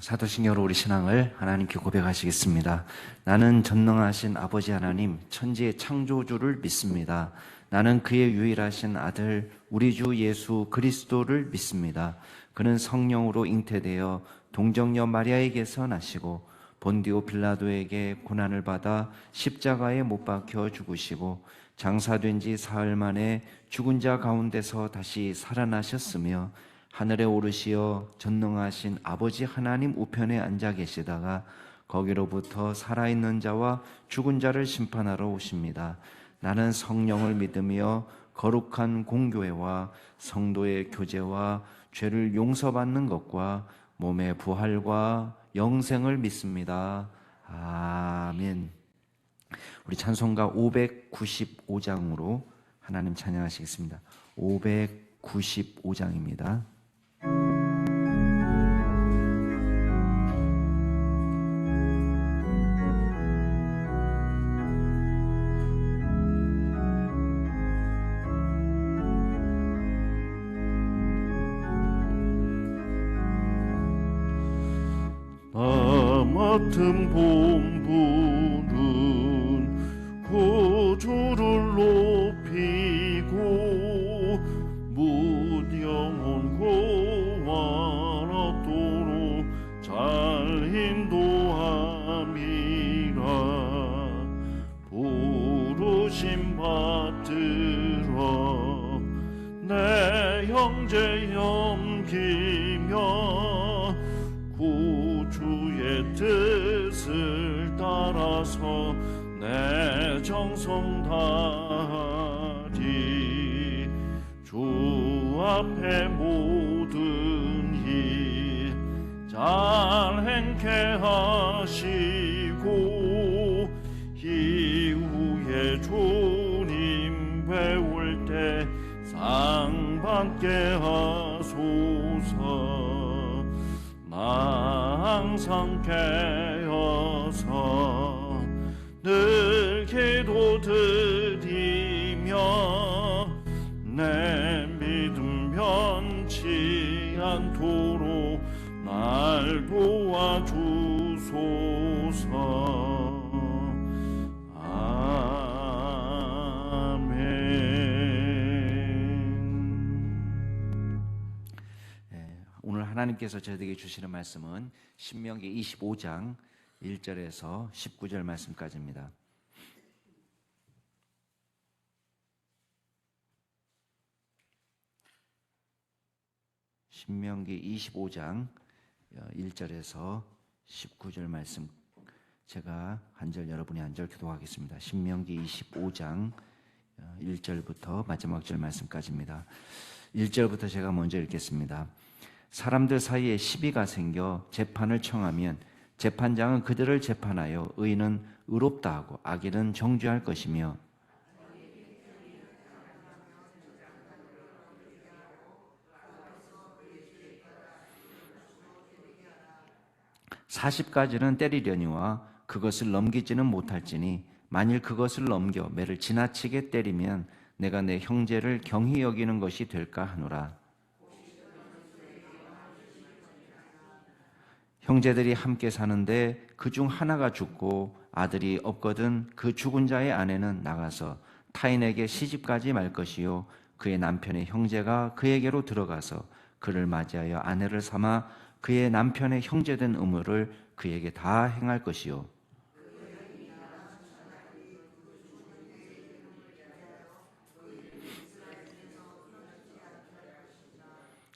사도신경으로 우리 신앙을 하나님께 고백하시겠습니다. 나는 전능하신 아버지 하나님, 천지의 창조주를 믿습니다. 나는 그의 유일하신 아들, 우리 주 예수 그리스도를 믿습니다. 그는 성령으로 잉태되어 동정녀 마리아에게서 나시고 본디오 빌라도에게 고난을 받아 십자가에 못 박혀 죽으시고 장사된 지 사흘 만에 죽은 자 가운데서 다시 살아나셨으며 하늘에 오르시어 전능하신 아버지 하나님 우편에 앉아 계시다가 거기로부터 살아있는 자와 죽은 자를 심판하러 오십니다. 나는 성령을 믿으며 거룩한 공교회와 성도의 교제와 죄를 용서받는 것과 몸의 부활과 영생을 믿습니다. 아멘. 우리 찬송가 595장으로 하나님 찬양하시겠습니다. 595장입니다. 나 맡은 본분은 구주를 높이고 무영원 고와라도록 잘 인도함이라. 부르심 받들어 내 형제 섬기며 구주의 뜻을 따라서 내 정성 다하리. 주 앞에 모든 일 잘 행케 하시고 이후에 주님 배울 때 상 받게 하소서. 나 항상 깨어서 늘 기도드리며 내 믿음 변치 않도록 날 도와주소서. 오늘 하나님께서 저에게 주시는 말씀은 신명기 25장 1절에서 19절 말씀까지입니다. 신명기 25장 1절에서 19절 말씀, 제가 한 절 여러분이 한 절 기도하겠습니다. 신명기 25장 1절부터 마지막 절 말씀까지입니다. 1절부터 제가 먼저 읽겠습니다. 사람들 사이에 시비가 생겨 재판을 청하면 재판장은 그들을 재판하여 의인은 의롭다 하고 악인은 정죄할 것이며 40가지는 때리려니와 그것을 넘기지는 못할지니 만일 그것을 넘겨 매를 지나치게 때리면 내가 내 형제를 경히 여기는 것이 될까 하노라. 형제들이 함께 사는데 그중 하나가 죽고 아들이 없거든 그 죽은 자의 아내는 나가서 타인에게 시집가지 말 것이요 그의 남편의 형제가 그에게로 들어가서 그를 맞이하여 아내를 삼아 그의 남편의 형제된 의무를 그에게 다 행할 것이요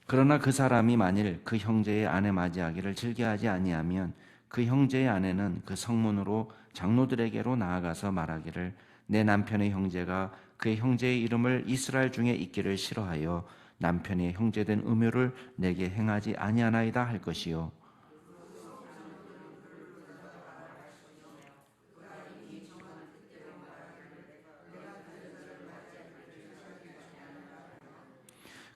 그러나 그 사람이 만일 그 형제의 아내 맞이하기를 즐겨하지 아니하면 그 형제의 아내는 그 성문으로 장로들에게로 나아가서 말하기를 내 남편의 형제가 그의 형제의 이름을 이스라엘 중에 있기를 싫어하여 남편의 형제된 음요를 내게 행하지 아니하나이다 할 것이요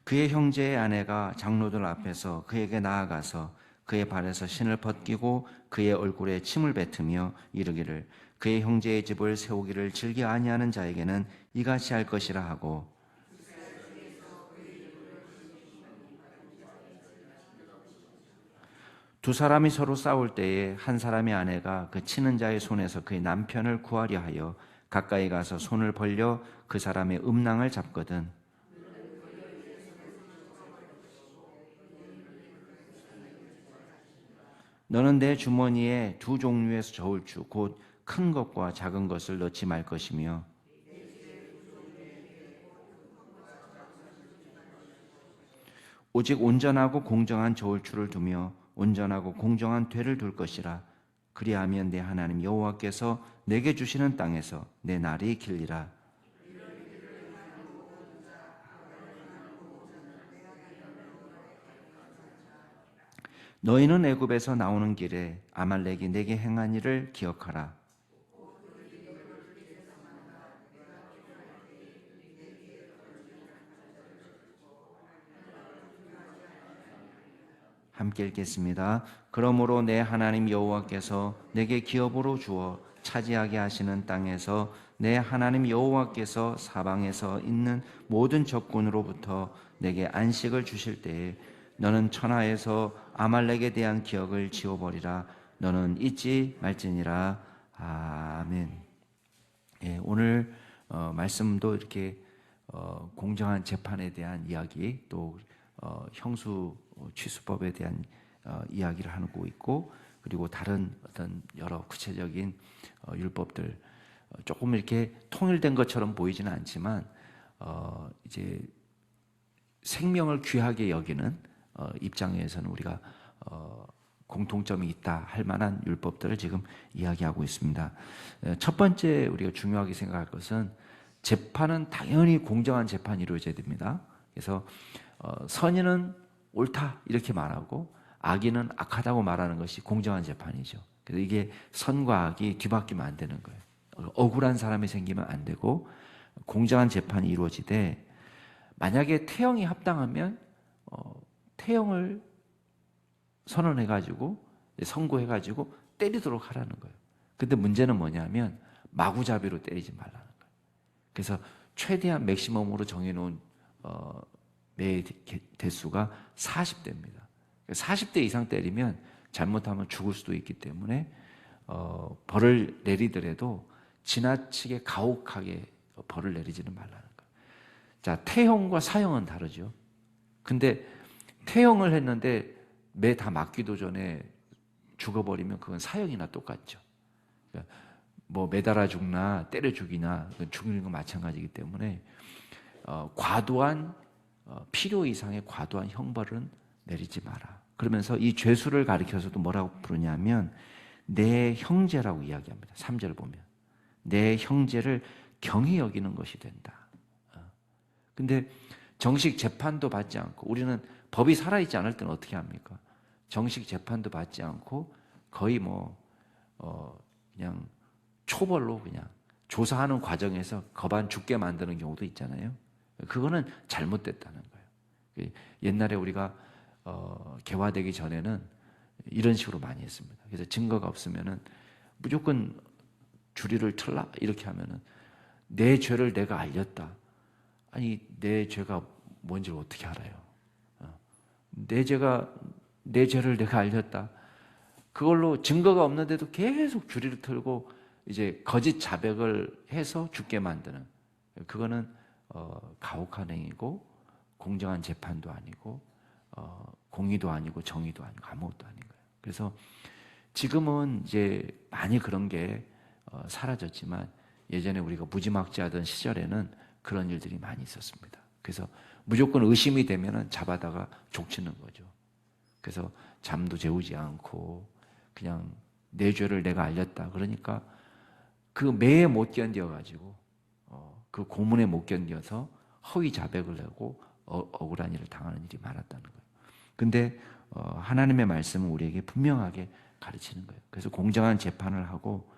그의 형제의 아내가 장로들 앞에서 그에게 나아가서 그의 발에서 신을 벗기고 그의 얼굴에 침을 뱉으며 이르기를 그의 형제의 집을 세우기를 즐겨 아니하는 자에게는 이같이 할 것이라 하고 두 사람이 서로 싸울 때에 한 사람의 아내가 그 치는 자의 손에서 그의 남편을 구하려 하여 가까이 가서 손을 벌려 그 사람의 음낭을 잡거든 너는 내 주머니에 두 종류의 저울추 곧 큰 것과 작은 것을 넣지 말 것이며 오직 온전하고 공정한 저울추를 두며 온전하고 공정한 되를 둘 것이라. 그리하면 내 하나님 여호와께서 내게 주시는 땅에서 내 날이 길리라. 너희는 애굽에서 나오는 길에 아말렉이 내게 행한 일을 기억하라. 함께 읽겠습니다. 그러므로 내 하나님 여호와께서 내게 기업으로 주어 차지하게 하시는 땅에서 내 하나님 여호와께서 사방에서 있는 모든 적군으로부터 내게 안식을 주실 때에 너는 천하에서 아말렉에 대한 기억을 지워버리라. 너는 잊지 말지니라. 아멘. 예, 오늘 말씀도 이렇게 공정한 재판에 대한 이야기 또 형수 취수법에 대한 이야기를 하고 있고 그리고 다른 어떤 여러 구체적인 율법들 조금 이렇게 통일된 것처럼 보이지는 않지만 이제 생명을 귀하게 여기는 입장에서는 우리가 공통점이 있다 할 만한 율법들을 지금 이야기하고 있습니다. 첫 번째 우리가 중요하게 생각할 것은 재판은 당연히 공정한 재판이 이루어져야 됩니다. 그래서 선인은 옳다 이렇게 말하고 악인은 악하다고 말하는 것이 공정한 재판이죠. 그래서 이게 선과 악이 뒤바뀌면 안 되는 거예요. 억울한 사람이 생기면 안 되고 공정한 재판이 이루어지되 만약에 태형이 합당하면 태형을 선언해가지고 선고해가지고 때리도록 하라는 거예요. 근데 문제는 뭐냐면 마구잡이로 때리지 말라는 거예요. 그래서 최대한 맥시멈으로 정해놓은 매 대수가 40대입니다. 40대 이상 때리면 잘못하면 죽을 수도 있기 때문에 벌을 내리더라도 지나치게 가혹하게 벌을 내리지는 말라는 거예요. 자, 태형과 사형은 다르죠. 근데 태형을 했는데 매 다 맞기도 전에 죽어버리면 그건 사형이나 똑같죠. 그러니까 뭐 매달아 죽나 때려 죽이나 죽이는 건 마찬가지이기 때문에 과도한 필요 이상의 과도한 형벌은 내리지 마라. 그러면서 이 죄수를 가리켜서도 뭐라고 부르냐면 내 형제라고 이야기합니다. 3절 보면 내 형제를 경히 여기는 것이 된다. 근데 정식 재판도 받지 않고 우리는 법이 살아있지 않을 때는 어떻게 합니까? 정식 재판도 받지 않고 거의 그냥 초벌로 그냥 조사하는 과정에서 거반 죽게 만드는 경우도 있잖아요. 그거는 잘못됐다는 거예요. 옛날에 우리가 개화되기 전에는 이런 식으로 많이 했습니다. 그래서 증거가 없으면은 무조건 주리를 틀라 이렇게 하면은 내 죄를 내가 알렸다. 아니 내 죄가 뭔지 어떻게 알아요? 내 죄를 내가 알렸다. 그걸로 증거가 없는데도 계속 주리를 틀고 이제 거짓 자백을 해서 죽게 만드는 그거는 가혹한 행위고 공정한 재판도 아니고 공의도 아니고 정의도 아니고 아무것도 아닌 거예요. 그래서 지금은 이제 많이 그런 게 사라졌지만 예전에 우리가 무지막지하던 시절에는 그런 일들이 많이 있었습니다. 그래서 무조건 의심이 되면은 잡아다가 족치는 거죠. 그래서 잠도 재우지 않고 그냥 내 죄를 내가 알렸다. 그러니까 그 매에 못 견뎌가지고 그 고문에 못 견뎌서 허위 자백을 내고 억울한 일을 당하는 일이 많았다는 거예요. 근데 하나님의 말씀은 우리에게 분명하게 가르치는 거예요. 그래서 공정한 재판을 하고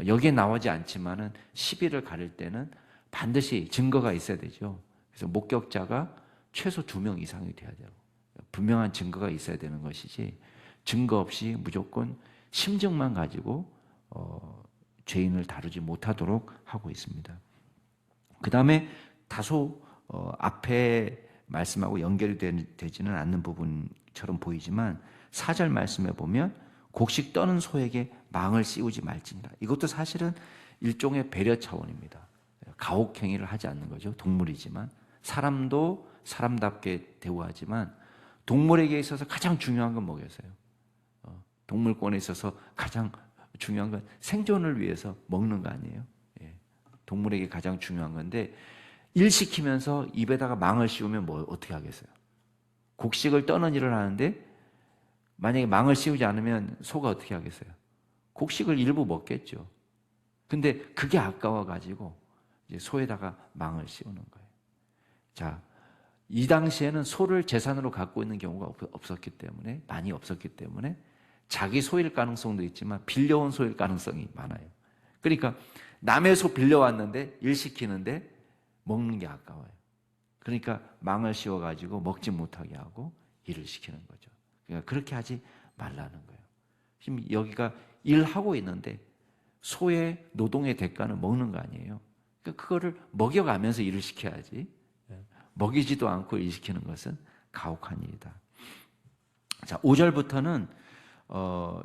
여기에 나오지 않지만은 시비를 가릴 때는 반드시 증거가 있어야 되죠. 그래서 목격자가 최소 2명 이상이 돼야 되고 분명한 증거가 있어야 되는 것이지 증거 없이 무조건 심증만 가지고 죄인을 다루지 못하도록 하고 있습니다. 그 다음에 다소 앞에 말씀하고 연결이 되지는 않는 부분처럼 보이지만 4절 말씀에 보면 곡식 떠는 소에게 망을 씌우지 말지니라. 이것도 사실은 일종의 배려 차원입니다. 가혹행위를 하지 않는 거죠. 동물이지만 사람도 사람답게 대우하지만 동물에게 있어서 가장 중요한 건 뭐겠어요? 동물권에 있어서 가장 중요한 건 생존을 위해서 먹는 거 아니에요? 예. 동물에게 가장 중요한 건데 일 시키면서 입에다가 망을 씌우면 뭐 어떻게 하겠어요? 곡식을 떠는 일을 하는데 만약에 망을 씌우지 않으면 소가 어떻게 하겠어요? 곡식을 일부 먹겠죠. 근데 그게 아까워가지고 이제 소에다가 망을 씌우는 거예요. 자, 이 당시에는 소를 재산으로 갖고 있는 경우가 없었기 때문에, 많이 없었기 때문에 자기 소일 가능성도 있지만 빌려온 소일 가능성이 많아요. 그러니까 남의 소 빌려왔는데 일 시키는데 먹는 게 아까워요. 그러니까 망을 씌워가지고 먹지 못하게 하고 일을 시키는 거죠. 그러니까 그렇게 하지 말라는 거예요. 지금 여기가 일하고 있는데 소의 노동의 대가는 먹는 거 아니에요. 그러니까 그거를 먹여가면서 일을 시켜야지. 먹이지도 않고 일 시키는 것은 가혹한 일이다. 자, 5절부터는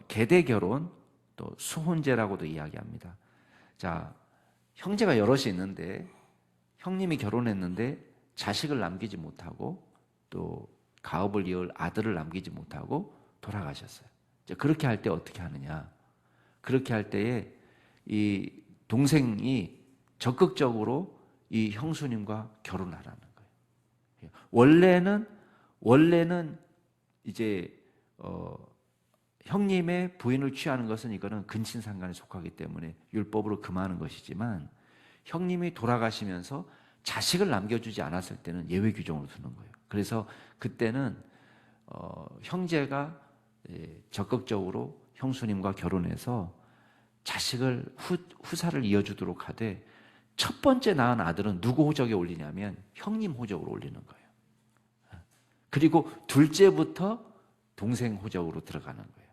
계대 결혼 또 수혼제라고도 이야기합니다. 자, 형제가 여럿이 있는데 형님이 결혼했는데 자식을 남기지 못하고 또 가업을 이을 아들을 남기지 못하고 돌아가셨어요. 그렇게 할 때 어떻게 하느냐? 그렇게 할 때에 이 동생이 적극적으로 이 형수님과 결혼하라는 거예요. 원래는 이제 형님의 부인을 취하는 것은 이거는 근친상간에 속하기 때문에 율법으로 금하는 것이지만 형님이 돌아가시면서 자식을 남겨주지 않았을 때는 예외 규정으로 두는 거예요. 그래서 그때는 형제가 적극적으로 형수님과 결혼해서 자식을 후사를 이어주도록 하되 첫 번째 낳은 아들은 누구 호적에 올리냐면 형님 호적으로 올리는 거예요. 그리고 둘째부터 동생 호적으로 들어가는 거예요.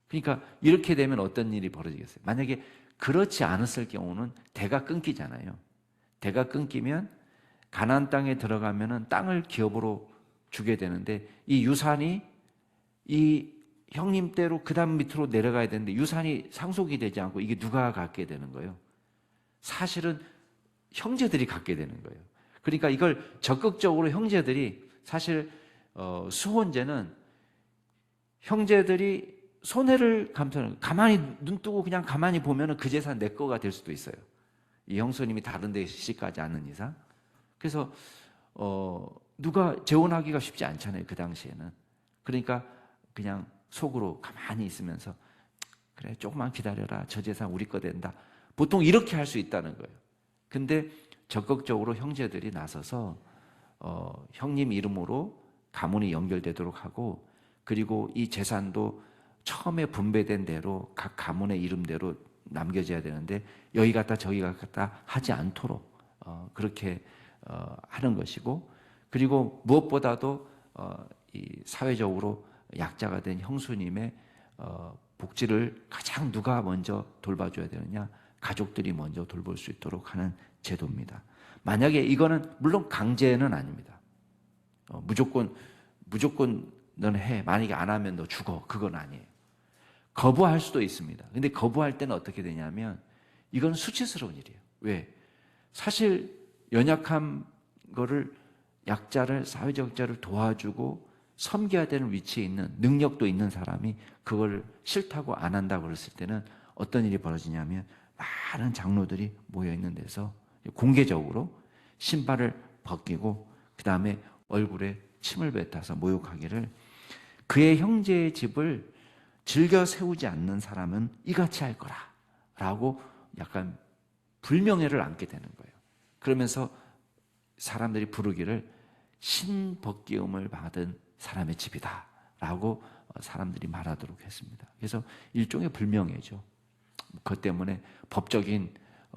그러니까 이렇게 되면 어떤 일이 벌어지겠어요? 만약에 그렇지 않았을 경우는 대가 끊기잖아요. 대가 끊기면 가나안 땅에 들어가면은 땅을 기업으로 주게 되는데 이 유산이 이 형님 때로 그 다음 밑으로 내려가야 되는데 유산이 상속이 되지 않고 이게 누가 갖게 되는 거예요? 사실은 형제들이 갖게 되는 거예요. 그러니까 이걸 적극적으로 형제들이 사실 수혼제는 형제들이 손해를 감수하는, 가만히 눈 뜨고 그냥 가만히 보면은 그 재산 내 거가 될 수도 있어요. 이 형수님이 다른 데 시집가지 않는 이상. 그래서 누가 재혼하기가 쉽지 않잖아요. 그 당시에는. 그러니까 그냥 속으로 가만히 있으면서 그래 조금만 기다려라. 저 재산 우리 거 된다. 보통 이렇게 할 수 있다는 거예요. 근데 적극적으로 형제들이 나서서 형님 이름으로 가문이 연결되도록 하고 그리고 이 재산도 처음에 분배된 대로 각 가문의 이름대로 남겨져야 되는데 여기 갔다 저기 갔다 하지 않도록 그렇게 하는 것이고 그리고 무엇보다도 이 사회적으로 약자가 된 형수님의 복지를 가장 누가 먼저 돌봐줘야 되느냐? 가족들이 먼저 돌볼 수 있도록 하는 제도입니다. 만약에 이거는 물론 강제는 아닙니다. 무조건 너는 해. 만약에 안 하면 너 죽어. 그건 아니에요. 거부할 수도 있습니다. 근데 거부할 때는 어떻게 되냐면 이건 수치스러운 일이에요. 왜? 사실 연약한 거를 약자를 사회적 자를 도와주고 섬겨야 되는 위치에 있는 능력도 있는 사람이 그걸 싫다고 안 한다고 그랬을 때는 어떤 일이 벌어지냐면 많은 장로들이 모여 있는 데서 공개적으로 신발을 벗기고 그 다음에 얼굴에 침을 뱉어서 모욕하기를 그의 형제의 집을 즐겨 세우지 않는 사람은 이같이 할 거라 라고 약간 불명예를 안게 되는 거예요. 그러면서 사람들이 부르기를 신벗기움을 받은 사람의 집이다 라고 사람들이 말하도록 했습니다. 그래서 일종의 불명예죠. 그것 때문에 법적인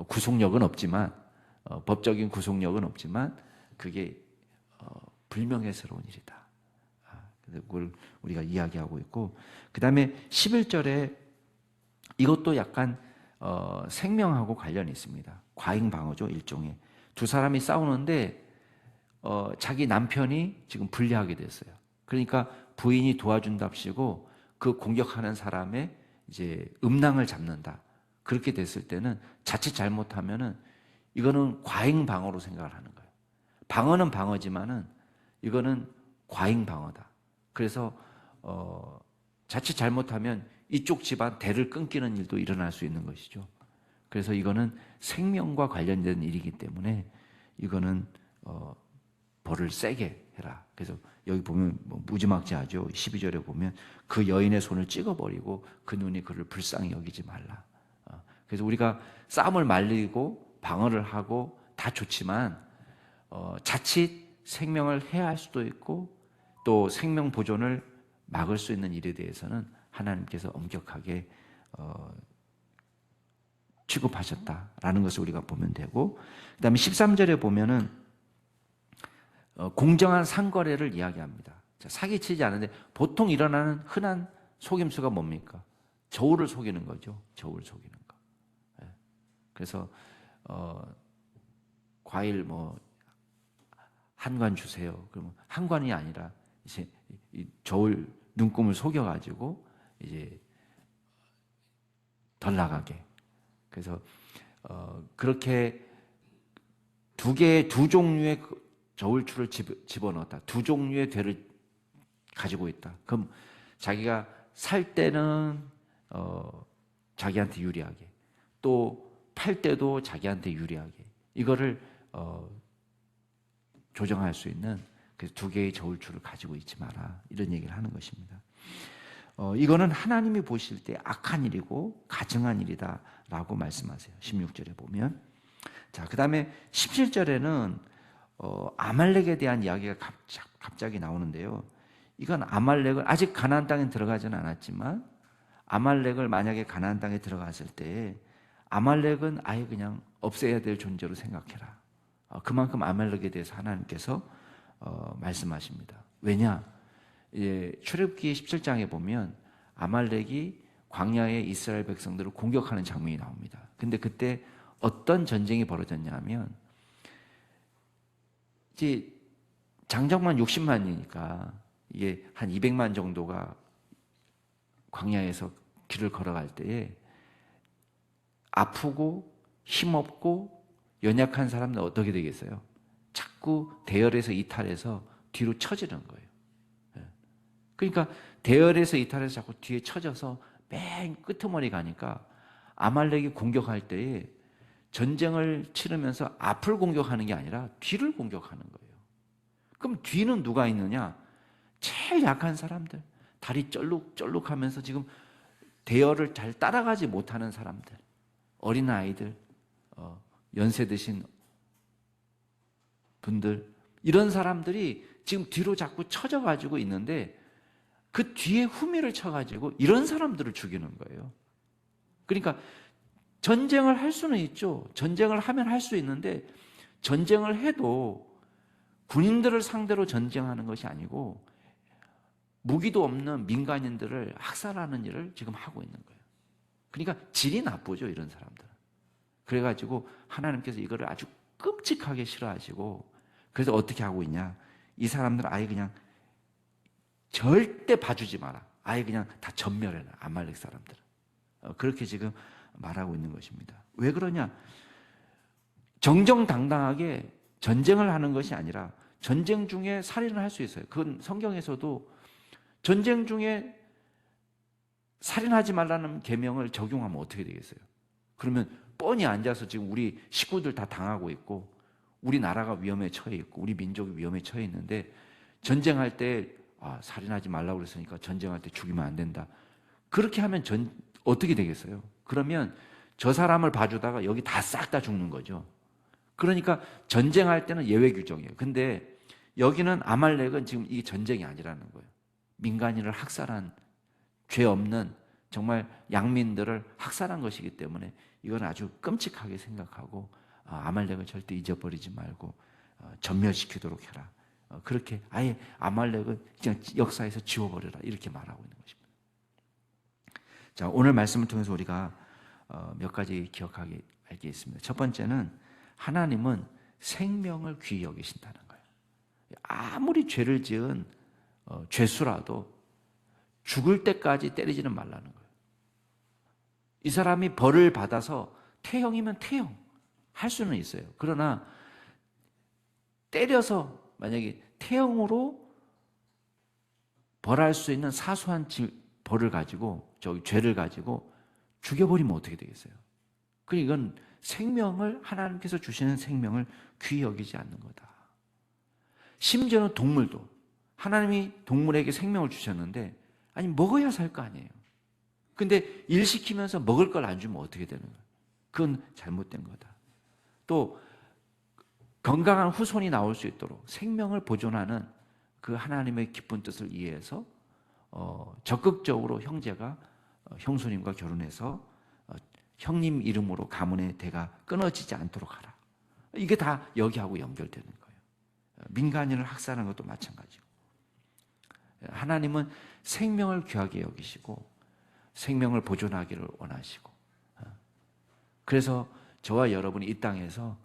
구속력은 없지만 그게 불명예스러운 일이다. 그걸 우리가 이야기하고 있고 그 다음에 11절에 이것도 약간 생명하고 관련이 있습니다. 과잉방어죠. 일종의 두 사람이 싸우는데 자기 남편이 지금 불리하게 됐어요. 그러니까 부인이 도와준답시고 그 공격하는 사람의 이제 음낭을 잡는다. 그렇게 됐을 때는 자칫 잘못하면은 이거는 과잉 방어로 생각을 하는 거예요. 방어는 방어지만은 이거는 과잉 방어다. 그래서 자칫 잘못하면 이쪽 집안 대를 끊기는 일도 일어날 수 있는 것이죠. 그래서 이거는 생명과 관련된 일이기 때문에 이거는 벌을 세게 해라. 그래서 여기 보면 뭐 무지막지하죠. 12절에 보면 그 여인의 손을 찍어버리고 그 눈이 그를 불쌍히 여기지 말라. 그래서 우리가 싸움을 말리고 방어를 하고 다 좋지만 자칫 생명을 해할 수도 있고 또 생명 보존을 막을 수 있는 일에 대해서는 하나님께서 엄격하게 취급하셨다라는 것을 우리가 보면 되고, 그 다음에 13절에 보면은 공정한 상거래를 이야기합니다. 사기치지 않은데 보통 일어나는 흔한 속임수가 뭡니까? 저울을 속이는 거죠. 저울을 속이는 거. 그래서 과일 뭐 한 관 주세요. 그러면 한 관이 아니라 이제 이 저울 눈금을 속여가지고 이제 덜 나가게. 그래서 그렇게 두 종류의 저울추를 집어넣었다. 두 종류의 되를 가지고 있다. 그럼 자기가 살 때는 자기한테 유리하게, 또 팔 때도 자기한테 유리하게 이거를 조정할 수 있는 그 두 개의 저울추를 가지고 있지 마라. 이런 얘기를 하는 것입니다. 이거는 하나님이 보실 때 악한 일이고 가증한 일이다라고 말씀하세요. 16절에 보면. 자, 그 다음에 17절에는 아말렉에 대한 이야기가 갑자기 나오는데요. 이건 아말렉을 아직 가나안 땅에 들어가지는 않았지만 아말렉을 만약에 가나안 땅에 들어갔을 때 아말렉은 아예 그냥 없애야 될 존재로 생각해라. 그만큼 아말렉에 대해서 하나님께서 말씀하십니다. 왜냐? 출애굽기 17장에 보면 아말렉이 광야의 이스라엘 백성들을 공격하는 장면이 나옵니다. 근데 그때 어떤 전쟁이 벌어졌냐면 이제 장정만 60만이니까 이게 한 200만 정도가 광야에서 길을 걸어갈 때에 아프고 힘없고 연약한 사람은 어떻게 되겠어요? 자꾸 대열에서 이탈해서 뒤로 처지는 거예요. 그러니까 대열에서 이탈해서 자꾸 뒤에 처져서 맨 끄트머리 가니까 아말렉이 공격할 때에 전쟁을 치르면서 앞을 공격하는 게 아니라 뒤를 공격하는 거예요. 그럼 뒤는 누가 있느냐? 제일 약한 사람들, 다리 쩔룩쩔룩하면서 지금 대열을 잘 따라가지 못하는 사람들, 어린아이들, 연세 드신 분들, 이런 사람들이 지금 뒤로 자꾸 처져가지고 있는데 그 뒤에 후미를 쳐가지고 이런 사람들을 죽이는 거예요. 그러니까 전쟁을 할 수는 있죠. 전쟁을 하면 할 수 있는데 전쟁을 해도 군인들을 상대로 전쟁하는 것이 아니고 무기도 없는 민간인들을 학살하는 일을 지금 하고 있는 거예요. 그러니까 질이 나쁘죠, 이런 사람들은. 그래가지고 하나님께서 이거를 아주 끔찍하게 싫어하시고, 그래서 어떻게 하고 있냐? 이 사람들 아예 그냥 절대 봐주지 마라. 아예 그냥 다 전멸해라. 아말렉 사람들은. 그렇게 지금 말하고 있는 것입니다. 왜 그러냐? 정정당당하게 전쟁을 하는 것이 아니라 전쟁 중에 살인을 할 수 있어요. 그건 성경에서도 전쟁 중에 살인하지 말라는 계명을 적용하면 어떻게 되겠어요? 그러면 뻔히 앉아서 지금 우리 식구들 다 당하고 있고 우리나라가 위험에 처해 있고 우리 민족이 위험에 처해 있는데 전쟁할 때 살인하지 말라고 그랬으니까 전쟁할 때 죽이면 안 된다. 그렇게 하면 어떻게 되겠어요? 그러면 저 사람을 봐주다가 여기 다 싹 다 죽는 거죠. 그러니까 전쟁할 때는 예외 규정이에요. 근데 여기는 아말렉은 지금 이게 전쟁이 아니라는 거예요. 민간인을 학살한, 죄 없는 정말 양민들을 학살한 것이기 때문에 이건 아주 끔찍하게 생각하고 아말렉을 절대 잊어버리지 말고 전멸시키도록 해라. 그렇게 아예 아말렉을 그냥 역사에서 지워버려라, 이렇게 말하고 있는 것입니다. 자, 오늘 말씀을 통해서 우리가 몇 가지 기억하게 알게 있습니다. 첫 번째는 하나님은 생명을 귀히 여기신다는 거예요. 아무리 죄를 지은 죄수라도 죽을 때까지 때리지는 말라는 거예요. 이 사람이 벌을 받아서 태형이면 태형 할 수는 있어요. 그러나 때려서 만약에 태형으로 벌할 수 있는 사소한 벌을 가지고 죄를 가지고 죽여버리면 어떻게 되겠어요? 그러니까 이건 생명을 하나님께서 주시는 생명을 귀히 여기지 않는 거다. 심지어는 동물도 하나님이 동물에게 생명을 주셨는데 아니 먹어야 살 거 아니에요. 근데 일 시키면서 먹을 걸 안 주면 어떻게 되는 거예요? 그건 잘못된 거다. 또 건강한 후손이 나올 수 있도록 생명을 보존하는 그 하나님의 기쁜 뜻을 이해해서 적극적으로 형제가 형수님과 결혼해서 형님 이름으로 가문의 대가 끊어지지 않도록 하라. 이게 다 여기하고 연결되는 거예요. 민간인을 학살하는 것도 마찬가지고. 하나님은 생명을 귀하게 여기시고 생명을 보존하기를 원하시고, 그래서 저와 여러분이 이 땅에서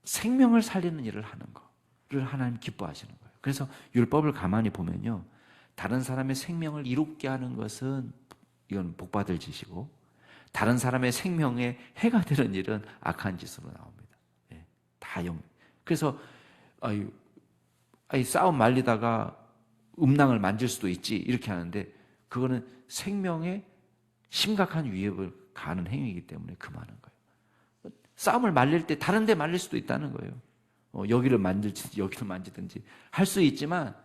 생명을 살리는 일을 하는 거를 하나님 기뻐하시는 거예요. 그래서 율법을 가만히 보면요, 다른 사람의 생명을 이롭게 하는 것은 이건 복받을 짓이고 다른 사람의 생명에 해가 되는 일은 악한 짓으로 나옵니다. 다 그래서 싸움 말리다가 음낭을 만질 수도 있지 이렇게 하는데 그거는 생명에 심각한 위협을 가하는 행위이기 때문에 금하는 거예요. 싸움을 말릴 때 다른 데 말릴 수도 있다는 거예요. 여기를 만질지 여기를 만지든지 할 수 있지만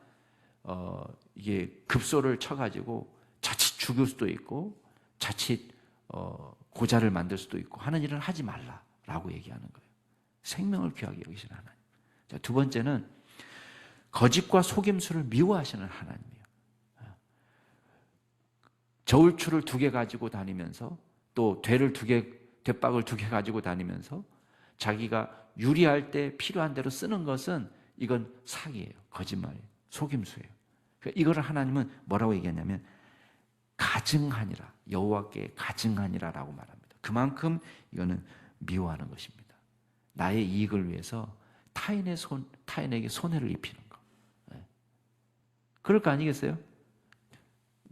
이게 급소를 쳐가지고 자칫 죽일 수도 있고 자칫 고자를 만들 수도 있고 하는 일을 하지 말라라고 얘기하는 거예요. 생명을 귀하게 여기시는 하나님. 자, 두 번째는 거짓과 속임수를 미워하시는 하나님이에요. 저울추를 2개 가지고 다니면서 또 되박을 2개 가지고 다니면서 자기가 유리할 때 필요한 대로 쓰는 것은 이건 사기예요. 거짓말이에요. 속임수예요. 그러니까 이거를 하나님은 뭐라고 얘기하냐면 가증하니라, 여호와께 가증하니라라고 말합니다. 그만큼 이거는 미워하는 것입니다. 나의 이익을 위해서 타인에게 손해를 입히는 거. 그럴 거 아니겠어요?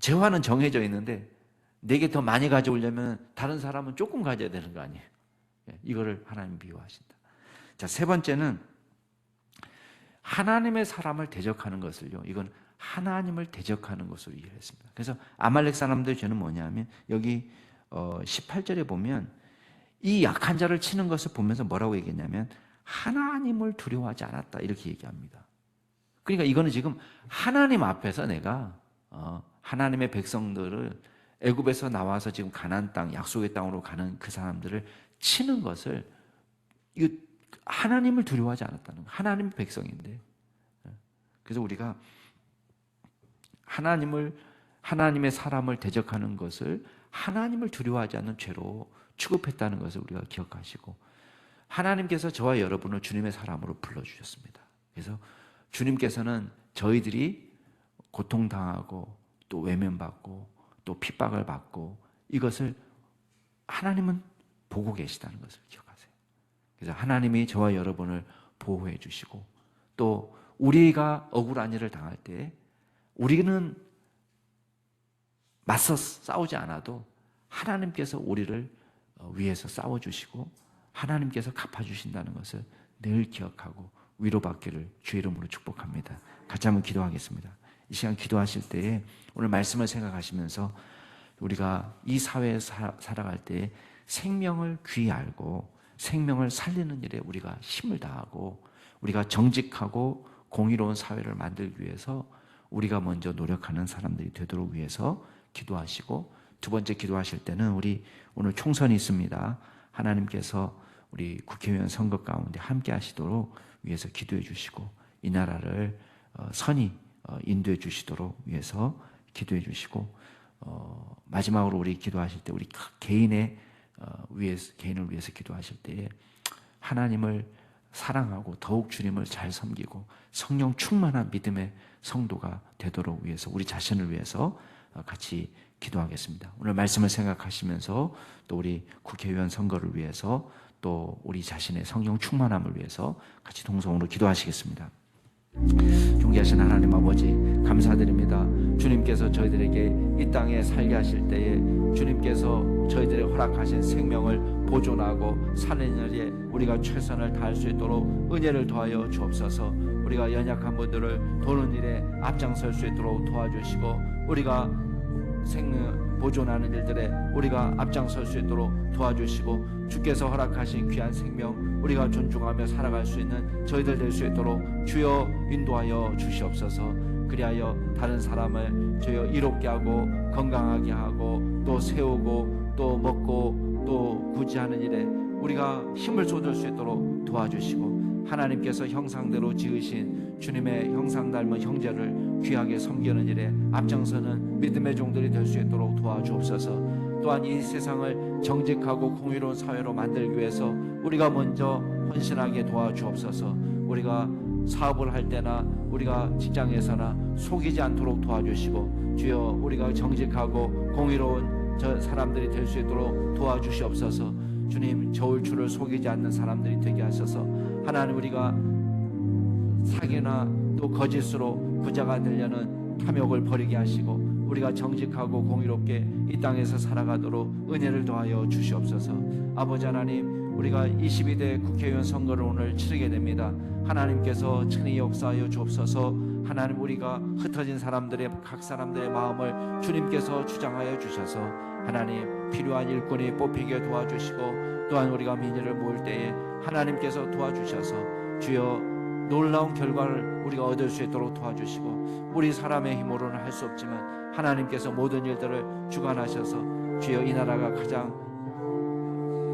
재화는 정해져 있는데 내게 더 많이 가져오려면 다른 사람은 조금 가져야 되는 거 아니에요? 이거를 하나님 미워하신다. 자, 세 번째는 하나님의 사람을 대적하는 것을요, 이건 하나님을 대적하는 것으로 이해했습니다. 그래서 아말렉 사람들의 죄는 뭐냐면 여기 18절에 보면 이 약한 자를 치는 것을 보면서 뭐라고 얘기했냐면 하나님을 두려워하지 않았다 이렇게 얘기합니다. 그러니까 이거는 지금 하나님 앞에서 내가 하나님의 백성들을 애굽에서 나와서 지금 가나안 땅, 약속의 땅으로 가는 그 사람들을 치는 것을 이거 하나님을 두려워하지 않았다는 거예요. 하나님의 백성인데. 그래서 우리가 하나님의 사람을 대적하는 것을 하나님을 두려워하지 않는 죄로 취급했다는 것을 우리가 기억하시고, 하나님께서 저와 여러분을 주님의 사람으로 불러주셨습니다. 그래서 주님께서는 저희들이 고통당하고 또 외면받고 또 핍박을 받고 이것을 하나님은 보고 계시다는 것을 기억하세요. 그래서 하나님이 저와 여러분을 보호해 주시고 또 우리가 억울한 일을 당할 때 우리는 맞서 싸우지 않아도 하나님께서 우리를 위해서 싸워주시고 하나님께서 갚아주신다는 것을 늘 기억하고 위로받기를 주의 이름으로 축복합니다. 같이 한번 기도하겠습니다. 이 시간 기도하실 때에 오늘 말씀을 생각하시면서 우리가 이 사회에 살아갈 때 생명을 귀히 알고 생명을 살리는 일에 우리가 힘을 다하고 우리가 정직하고 공의로운 사회를 만들기 위해서 우리가 먼저 노력하는 사람들이 되도록 위해서 기도하시고, 두 번째 기도하실 때는 우리 오늘 총선이 있습니다. 하나님께서 우리 국회의원 선거 가운데 함께 하시도록 위해서 기도해 주시고 이 나라를 선히 인도해 주시도록 위해서 기도해 주시고, 마지막으로 우리 기도하실 때 우리 개인을 위해서 기도하실 때에 하나님을 사랑하고 더욱 주님을 잘 섬기고 성령 충만한 믿음의 성도가 되도록 위해서 우리 자신을 위해서 같이 기도하겠습니다. 오늘 말씀을 생각하시면서 또 우리 국회의원 선거를 위해서 또 우리 자신의 성령 충만함을 위해서 같이 동성으로 기도하시겠습니다. 존귀하신 하나님 아버지, 감사드립니다. 주님께서 저희들에게 이 땅에 살게 하실 때에 주님께서 저희들의 허락하신 생명을 보존하고 사는 일에 우리가 최선을 다할 수 있도록 은혜를 더하여 주옵소서. 우리가 연약한 분들을 도는 일에 앞장설 수 있도록 도와주시고, 우리가 생명 보존하는 일들에 우리가 앞장설 수 있도록 도와주시고, 주께서 허락하신 귀한 생명 우리가 존중하며 살아갈 수 있는 저희들 될 수 있도록 주여 인도하여 주시옵소서. 그리하여 다른 사람을 주여 이롭게 하고 건강하게 하고 또 세우고 또 먹고 또 구제하는 일에 우리가 힘을 쏟을 수 있도록 도와주시고, 하나님께서 형상대로 지으신 주님의 형상 닮은 형제를 귀하게 섬기는 일에 앞장서는 믿음의 종들이 될 수 있도록 도와주옵소서. 또한 이 세상을 정직하고 공의로운 사회로 만들기 위해서 우리가 먼저 헌신하게 도와주옵소서. 우리가 사업을 할 때나 우리가 직장에서나 속이지 않도록 도와주시고, 주여 우리가 정직하고 공의로운 저 사람들이 될 수 있도록 도와주시옵소서. 주님, 저울추를 속이지 않는 사람들이 되게 하셔서 하나님, 우리가 사기나 또 거짓으로 부자가 되려는 탐욕을 버리게 하시고 우리가 정직하고 공의롭게 이 땅에서 살아가도록 은혜를 더하여 주시옵소서. 아버지 하나님, 우리가 22대 국회의원 선거를 오늘 치르게 됩니다. 하나님께서 친히 역사하여 주옵소서. 하나님, 우리가 흩어진 사람들의 각 사람들의 마음을 주님께서 주장하여 주셔서 하나님, 필요한 일꾼이 뽑히게 도와주시고, 또한 우리가 민의를 모을 때에 하나님께서 도와주셔서 주여 놀라운 결과를 우리가 얻을 수 있도록 도와주시고, 우리 사람의 힘으로는 할 수 없지만 하나님께서 모든 일들을 주관하셔서 주여 이 나라가 가장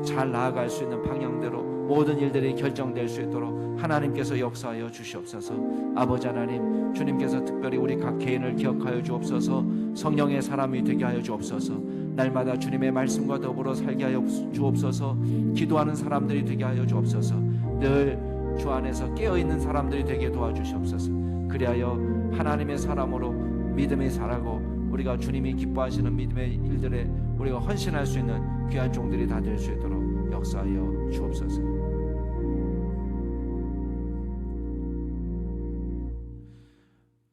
잘 나아갈 수 있는 방향대로 모든 일들이 결정될 수 있도록 하나님께서 역사하여 주시옵소서. 아버지 하나님, 주님께서 특별히 우리 각 개인을 기억하여 주옵소서. 성령의 사람이 되게 하여 주옵소서. 날마다 주님의 말씀과 더불어 살게 하여 주옵소서. 기도하는 사람들이 되게 하여 주옵소서. 늘 주 안에서 깨어있는 사람들이 되게 도와주시옵소서. 그리하여 하나님의 사람으로 믿음의 살아고 우리가 주님이 기뻐하시는 믿음의 일들에 우리가 헌신할 수 있는 귀한 종들이 다 될 수 있도록 역사하여 주옵소서.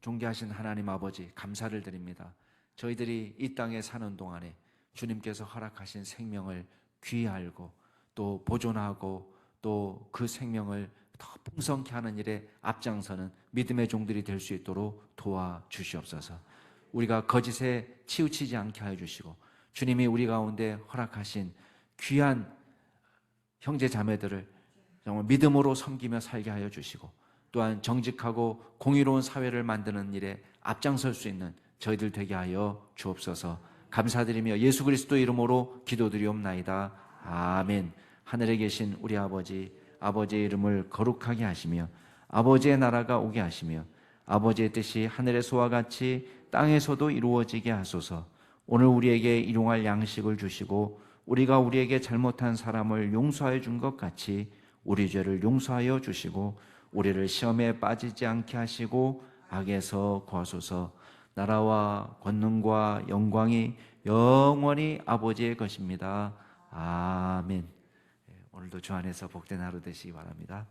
존귀하신 하나님 아버지, 감사를 드립니다. 저희들이 이 땅에 사는 동안에 주님께서 허락하신 생명을 귀히 알고 또 보존하고 또 그 생명을 더 풍성케 하는 일에 앞장서는 믿음의 종들이 될 수 있도록 도와주시옵소서. 우리가 거짓에 치우치지 않게 하여 주시고, 주님이 우리 가운데 허락하신 귀한 형제 자매들을 정말 믿음으로 섬기며 살게 하여 주시고, 또한 정직하고 공의로운 사회를 만드는 일에 앞장설 수 있는 저희들 되게 하여 주옵소서. 감사드리며 예수 그리스도 이름으로 기도드리옵나이다. 아멘. 하늘에 계신 우리 아버지, 아버지의 이름을 거룩하게 하시며 아버지의 나라가 오게 하시며 아버지의 뜻이 하늘에서와 같이 땅에서도 이루어지게 하소서. 오늘 우리에게 일용할 양식을 주시고 우리가 우리에게 잘못한 사람을 용서하여 준 것 같이 우리 죄를 용서하여 주시고 우리를 시험에 빠지지 않게 하시고 악에서 구하소서. 나라와 권능과 영광이 영원히 아버지의 것입니다. 아멘. 오늘도 주 안에서 복된 하루 되시기 바랍니다.